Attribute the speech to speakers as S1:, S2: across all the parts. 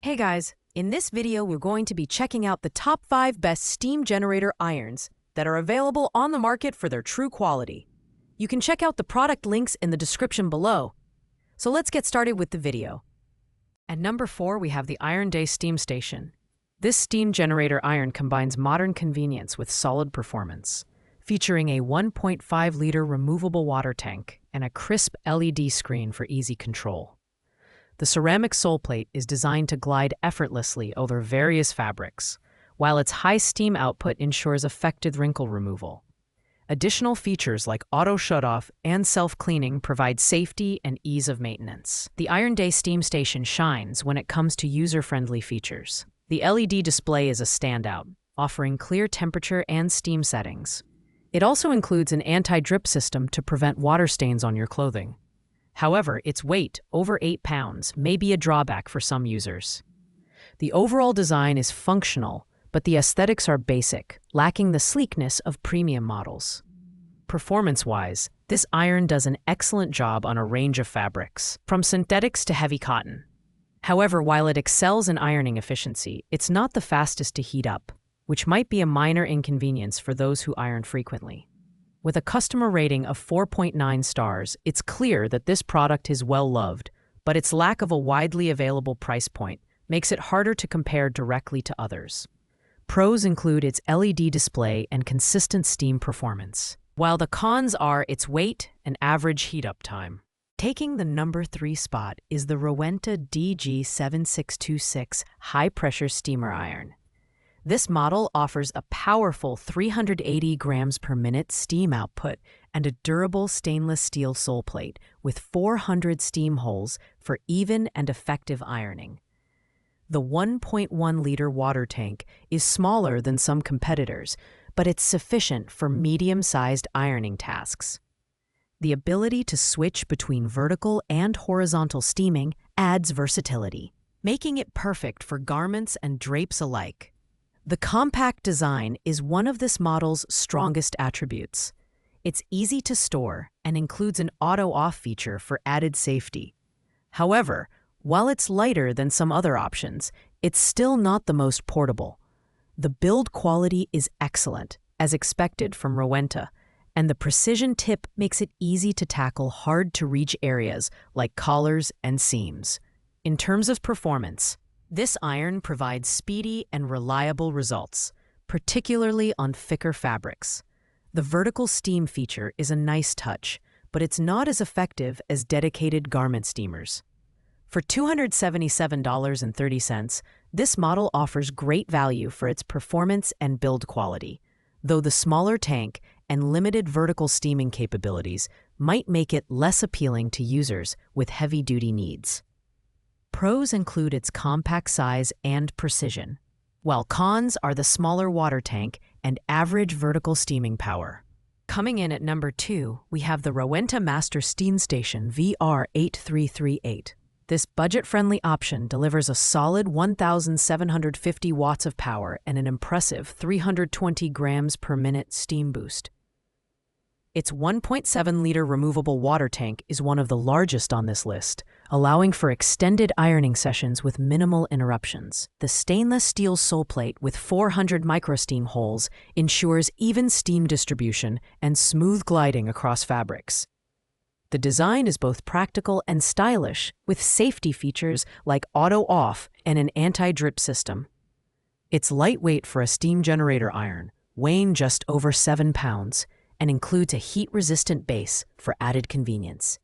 S1: Hey guys, in this video we're going to be checking out the top 5 best steam generator irons that are available on the market for their true quality. You can check out the product links in the description below. So let's get started with the video. At number 4 we have the Iron Day Steam Station. This steam generator iron combines modern convenience with solid performance, featuring a 1.5-liter removable water tank and a crisp LED screen for easy control. The ceramic sole plate is designed to glide effortlessly over various fabrics, while its high steam output ensures effective wrinkle removal. Additional features like auto shutoff and self-cleaning provide safety and ease of maintenance. The Iron Day Steam Station shines when it comes to user-friendly features. The LED display is a standout, offering clear temperature and steam settings. It also includes an anti-drip system to prevent water stains on your clothing. However, its weight, over 8 pounds, may be a drawback for some users. The overall design is functional, but the aesthetics are basic, lacking the sleekness of premium models. Performance-wise, this iron does an excellent job on a range of fabrics, from synthetics to heavy cotton. However, while it excels in ironing efficiency, it's not the fastest to heat up, which might be a minor inconvenience for those who iron frequently. With a customer rating of 4.9 stars, it's clear that this product is well-loved, but its lack of a widely available price point makes it harder to compare directly to others. Pros include its LED display and consistent steam performance, while the cons are its weight and average heat-up time. Taking the number 3 spot is the Rowenta DG8668 high-pressure steamer iron. This model offers a powerful 380 grams per minute steam output and a durable stainless steel sole plate with 400 steam holes for even and effective ironing. The 1.1-liter water tank is smaller than some competitors, but it's sufficient for medium-sized ironing tasks. The ability to switch between vertical and horizontal steaming adds versatility, making it perfect for garments and drapes alike. The compact design is one of this model's strongest attributes. It's easy to store and includes an auto-off feature for added safety. However, while it's lighter than some other options, it's still not the most portable. The build quality is excellent, as expected from Rowenta, and the precision tip makes it easy to tackle hard-to-reach areas like collars and seams. In terms of performance, this iron provides speedy and reliable results, particularly on thicker fabrics. The vertical steam feature is a nice touch, but it's not as effective as dedicated garment steamers. For $277.30, this model offers great value for its performance and build quality, though the smaller tank and limited vertical steaming capabilities might make it less appealing to users with heavy-duty needs. Pros include its compact size and precision, while cons are the smaller water tank and average vertical steaming power. Coming in at number 2, we have the Rowenta Master Steam Station VR8338. This budget-friendly option delivers a solid 1,750 watts of power and an impressive 320 grams per minute steam boost. Its 1.7-liter removable water tank is one of the largest on this list, allowing for extended ironing sessions with minimal interruptions. The stainless steel sole plate with 400 microsteam holes ensures even steam distribution and smooth gliding across fabrics. The design is both practical and stylish, with safety features like auto-off and an anti-drip system. It's lightweight for a steam generator iron, weighing just over 7 pounds, and includes a heat-resistant base for added convenience.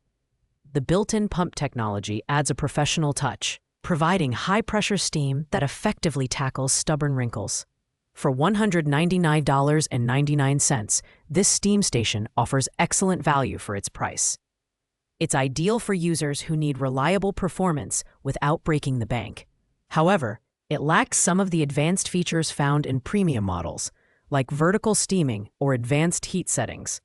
S1: The built-in pump technology adds a professional touch, providing high-pressure steam that effectively tackles stubborn wrinkles. For $199.99, this steam station offers excellent value for its price. It's ideal for users who need reliable performance without breaking the bank. However, it lacks some of the advanced features found in premium models, like vertical steaming or advanced heat settings.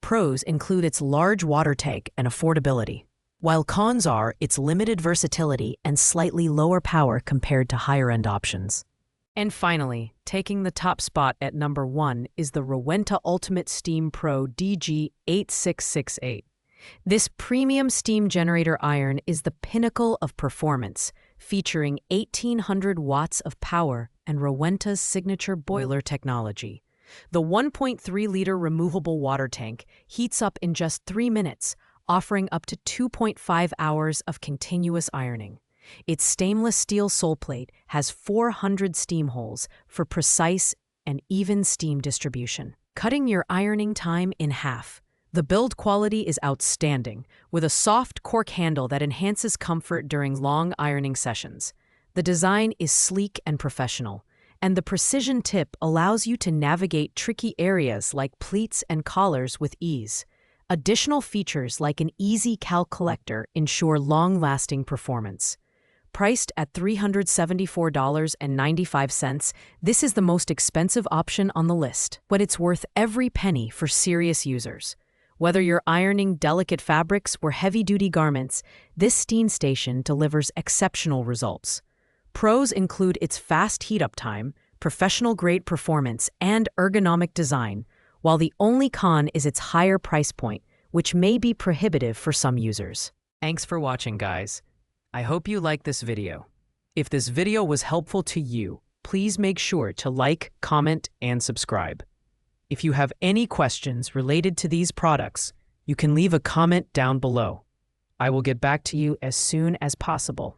S1: Pros include its large water tank and affordability, while cons are its limited versatility and slightly lower power compared to higher-end options. And finally, taking the top spot at number 1 is the Rowenta Ultimate Steam Pro DG8668. This premium steam generator iron is the pinnacle of performance, featuring 1,800 watts of power and Rowenta's signature boiler technology. The 1.3-liter removable water tank heats up in just 3 minutes, offering up to 2.5 hours of continuous ironing. Its stainless steel sole plate has 400 steam holes for precise and even steam distribution, cutting your ironing time in half. The build quality is outstanding, with a soft cork handle that enhances comfort during long ironing sessions. The design is sleek and professional, and the precision tip allows you to navigate tricky areas like pleats and collars with ease. Additional features like an easy calc collector ensure long-lasting performance. Priced at $374.95, this is the most expensive option on the list, but it's worth every penny for serious users. Whether you're ironing delicate fabrics or heavy-duty garments, this steam station delivers exceptional results. Pros include its fast heat-up time, professional-grade performance, and ergonomic design, while the only con is its higher price point, which may be prohibitive for some users. Thanks for watching, guys. I hope you liked this video. If this video was helpful to you, please make sure to like, comment, and subscribe. If you have any questions related to these products, you can leave a comment down below. I will get back to you as soon as possible.